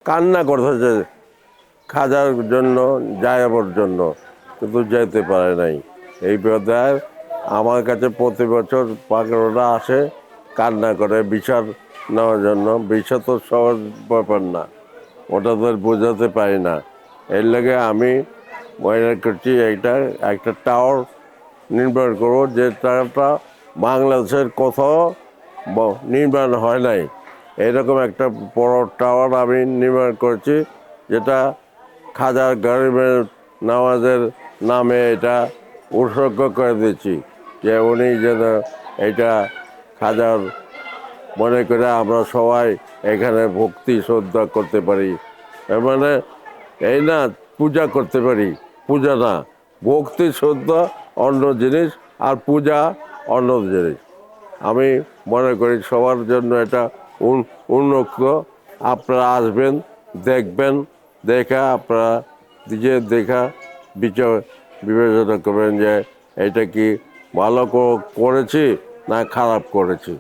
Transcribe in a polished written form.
কান্না করতেছে খাজার জন্য, যায়াবার জন্য, কিন্তু যেতে পারে নাই। এই ব্যাপারে আমার কাছে প্রতি বছর পাগলরা আসে, কান্না করে বিচার নেওয়ার জন্য। বিচার তো সহজ ব্যাপার না, ওটা তো বোঝাতে পারি না। এর লাগে আমি মনে করছি এইটা একটা টাওয়ার নির্মাণ করবো, যে টাওয়ারটা বাংলাদেশের কোথাও নির্মাণ হয় নাই। এরকম একটা বড় টাওয়ার আমি নির্মাণ করেছি, যেটা খাজা গরিবের নওয়াজের নামে এটা উৎসর্গ করে দিয়েছি, যে উনি যেন এটা খাজার মনে করে আমরা সবাই এখানে ভক্তি শ্রদ্ধা করতে পারি। এর মানে এই না পূজা করতে পারি, পূজা না, ভক্তি শ্রদ্ধা অন্য জিনিস, আর পূজা অন্য জিনিস। আমি মনে করি সবার জন্য এটা উন্মুক্ত। আপনারা আসবেন, দেখবেন, দেখা আপনারা নিজে দেখা বিচার বিবেচনা করবেন যে এটা কি ভালো করেছি না খারাপ করেছি।